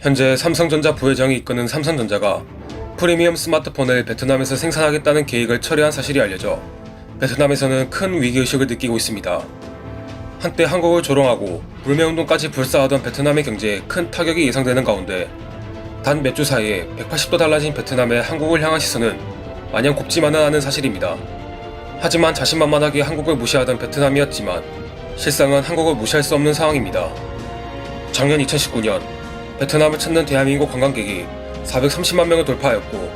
현재 삼성전자 부회장이 이끄는 삼성전자가 프리미엄 스마트폰을 베트남에서 생산하겠다는 계획을 철회한 사실이 알려져 베트남에서는 큰 위기의식을 느끼고 있습니다. 한때 한국을 조롱하고 불매운동까지 불사하던 베트남의 경제에 큰 타격이 예상되는 가운데 단 몇 주 사이에 180도 달라진 베트남의 한국을 향한 시선은 마냥 곱지만은 않은 사실입니다. 하지만 자신만만하게 한국을 무시하던 베트남이었지만 실상은 한국을 무시할 수 없는 상황입니다. 작년 2019년 베트남을 찾는 대한민국 관광객이 430만 명을 돌파하였고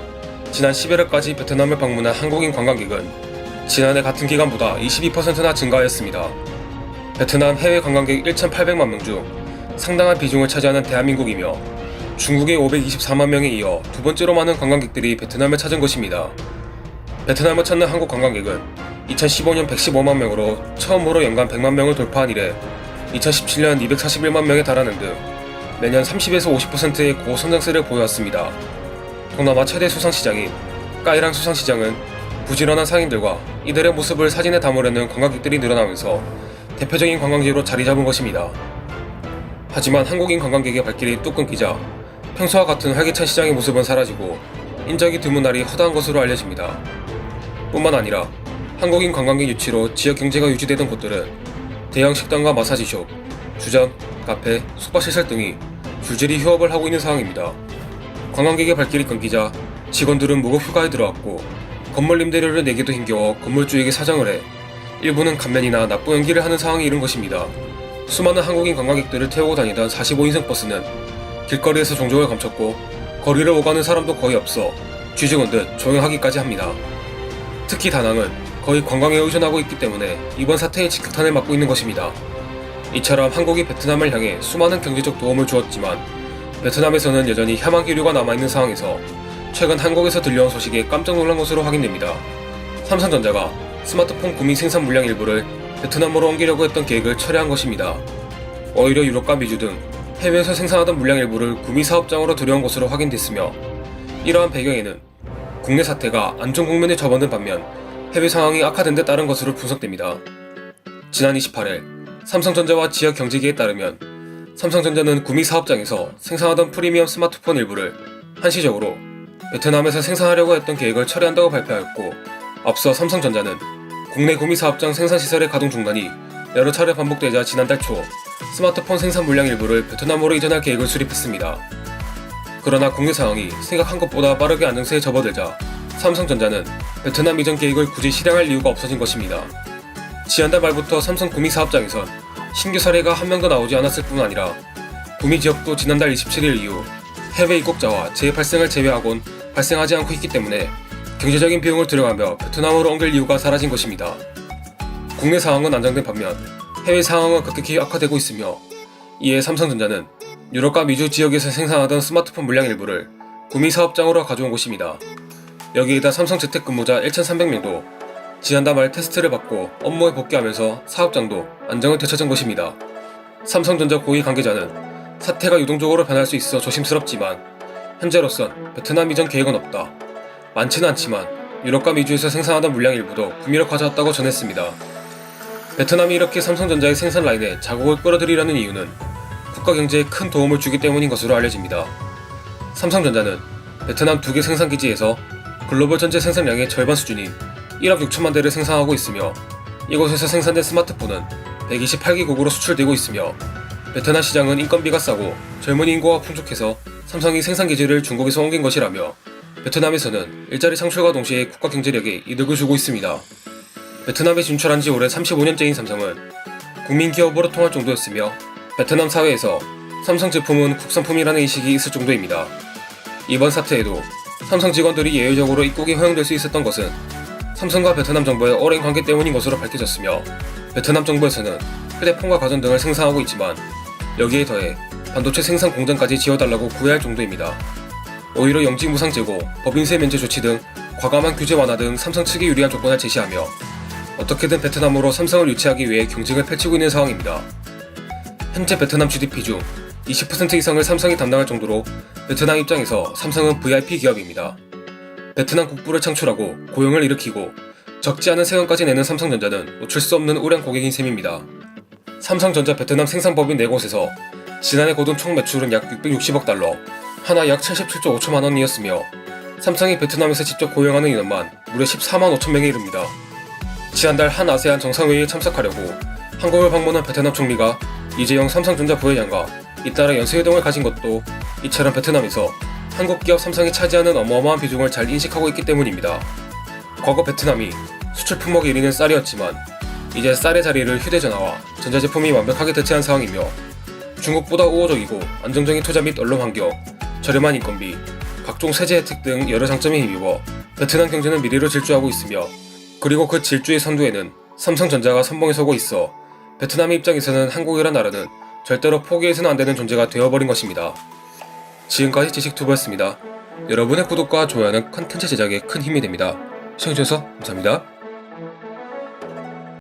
지난 11월까지 베트남을 방문한 한국인 관광객은 지난해 같은 기간보다 22%나 증가하였습니다. 베트남 해외 관광객 1,800만 명 중 상당한 비중을 차지하는 대한민국이며 중국의 524만 명에 이어 두 번째로 많은 관광객들이 베트남을 찾은 것입니다. 베트남을 찾는 한국 관광객은 2015년 115만 명으로 처음으로 연간 100만 명을 돌파한 이래 2017년 241만 명에 달하는 등 매년 30에서 50%의 고성장세를 보여왔습니다. 동남아 최대 수상시장인 까이랑 수상시장은 부지런한 상인들과 이들의 모습을 사진에 담으려는 관광객들이 늘어나면서 대표적인 관광지로 자리 잡은 것입니다. 하지만 한국인 관광객의 발길이 뚝 끊기자 평소와 같은 활기찬 시장의 모습은 사라지고 인적이 드문 날이 허다한 것으로 알려집니다. 뿐만 아니라 한국인 관광객 유치로 지역 경제가 유지되던 곳들은 대형 식당과 마사지숍, 주점, 카페, 숙박시설 등이 줄줄이 휴업을 하고 있는 상황입니다. 관광객의 발길이 끊기자 직원들은 무급 휴가에 들어왔고 건물 임대료를 내기도 힘겨워 건물주에게 사정을 해 일부는 감면이나 납부 연기를 하는 상황에 이른 것입니다. 수많은 한국인 관광객들을 태우고 다니던 45인승 버스는 길거리에서 종종을 감췄고 거리를 오가는 사람도 거의 없어 쥐죽은 듯 조용하기까지 합니다. 특히 다낭은 거의 관광에 의존하고 있기 때문에 이번 사태의 직격탄을 맞고 있는 것입니다. 이처럼 한국이 베트남을 향해 수많은 경제적 도움을 주었지만 베트남에서는 여전히 혐한 기류가 남아있는 상황에서 최근 한국에서 들려온 소식에 깜짝 놀란 것으로 확인됩니다. 삼성전자가 스마트폰 구미 생산 물량 일부를 베트남으로 옮기려고 했던 계획을 철회한 것입니다. 오히려 유럽과 미주 등 해외에서 생산하던 물량 일부를 구미 사업장으로 들여온 것으로 확인됐으며 이러한 배경에는 국내 사태가 안정 국면에 접어든 반면 해외 상황이 악화된 데 따른 것으로 분석됩니다. 지난 28일 삼성전자와 지역 경제기에 따르면 삼성전자는 구미 사업장에서 생산하던 프리미엄 스마트폰 일부를 한시적으로 베트남에서 생산하려고 했던 계획을 철회한다고 발표하였고 앞서 삼성전자는 국내 구미 사업장 생산시설의 가동 중단이 여러 차례 반복되자 지난달 초 스마트폰 생산 물량 일부를 베트남으로 이전할 계획을 수립했습니다. 그러나 국내 상황이 생각한 것보다 빠르게 안정세에 접어들자 삼성전자는 베트남 이전 계획을 굳이 실행할 이유가 없어진 것입니다. 지난달 말부터 삼성 구미 사업장에선 신규 사례가 한 명도 나오지 않았을 뿐 아니라 구미 지역도 지난달 27일 이후 해외 입국자와 재발생을 제외하곤 발생하지 않고 있기 때문에 경제적인 비용을 들여가며 베트남으로 옮길 이유가 사라진 것입니다. 국내 상황은 안정된 반면 해외 상황은 급격히 악화되고 있으며 이에 삼성전자는 유럽과 미주 지역에서 생산하던 스마트폰 물량 일부를 구미 사업장으로 가져온 것입니다. 여기에다 삼성 재택근무자 1,300명도 지난달 말 테스트를 받고 업무에 복귀하면서 사업장도 안정을 되찾은 것입니다. 삼성전자 고위 관계자는 사태가 유동적으로 변할 수 있어 조심스럽지만 현재로선 베트남 이전 계획은 없다. 많지는 않지만 유럽과 미주에서 생산하던 물량 일부도 구미로 가져왔다고 전했습니다. 베트남이 이렇게 삼성전자의 생산 라인에 자국을 끌어들이려는 이유는 국가 경제에 큰 도움을 주기 때문인 것으로 알려집니다. 삼성전자는 베트남 2개 생산기지에서 글로벌 전체 생산량의 절반 수준인 1억 6천만 대를 생산하고 있으며 이곳에서 생산된 스마트폰은 128개국으로 수출되고 있으며 베트남 시장은 인건비가 싸고 젊은 인구가 풍족해서 삼성이 생산기지를 중국에서 옮긴 것이라며 베트남에서는 일자리 창출과 동시에 국가 경제력에 이득을 주고 있습니다. 베트남에 진출한 지 올해 35년째인 삼성은 국민기업으로 통할 정도였으며 베트남 사회에서 삼성 제품은 국산품이라는 인식이 있을 정도입니다. 이번 사태에도 삼성 직원들이 예외적으로 입국이 허용될 수 있었던 것은 삼성과 베트남 정부의 오랜 관계 때문인 것으로 밝혀졌으며 베트남 정부에서는 휴대폰과 가전 등을 생산하고 있지만 여기에 더해 반도체 생산 공장까지 지어달라고 구애할 정도입니다. 오히려 영지 무상 제고, 법인세 면제 조치 등 과감한 규제 완화 등 삼성 측에 유리한 조건을 제시하며 어떻게든 베트남으로 삼성을 유치하기 위해 경쟁을 펼치고 있는 상황입니다. 현재 베트남 GDP 중 20% 이상을 삼성이 담당할 정도로 베트남 입장에서 삼성은 VIP 기업입니다. 베트남 국부를 창출하고 고용을 일으키고 적지 않은 세금까지 내는 삼성전자는 놓칠 수 없는 우량 고객인 셈입니다. 삼성전자 베트남 생산법인 4곳에서 지난해 거둔 총 매출은 약 660억 달러, 하나 약 77조 5천만 원이었으며 삼성이 베트남에서 직접 고용하는 인원만 무려 14만 5천 명에 이릅니다. 지난달 한 아세안 정상회의에 참석하려고 한국을 방문한 베트남 총리가 이재용 삼성전자 부회장과 잇따라 연쇄회동을 가진 것도 이처럼 베트남에서 한국 기업 삼성이 차지하는 어마어마한 비중을 잘 인식하고 있기 때문입니다. 과거 베트남이 수출 품목 1위는 쌀이었지만 이제 쌀의 자리를 휴대전화와 전자제품이 완벽하게 대체한 상황이며 중국보다 우호적이고 안정적인 투자 및 언론 환경, 저렴한 인건비, 각종 세제 혜택 등 여러 장점에 힘입어 베트남 경제는 미래로 질주하고 있으며, 그리고 그 질주의 선두에는 삼성전자가 선봉에 서고 있어 베트남의 입장에서는 한국이란 나라는 절대로 포기해서는 안 되는 존재가 되어버린 것입니다. 지금까지 지식투브였습니다. 여러분의 구독과 좋아요는 컨텐츠 제작에 큰 힘이 됩니다. 시청해주셔서 감사합니다.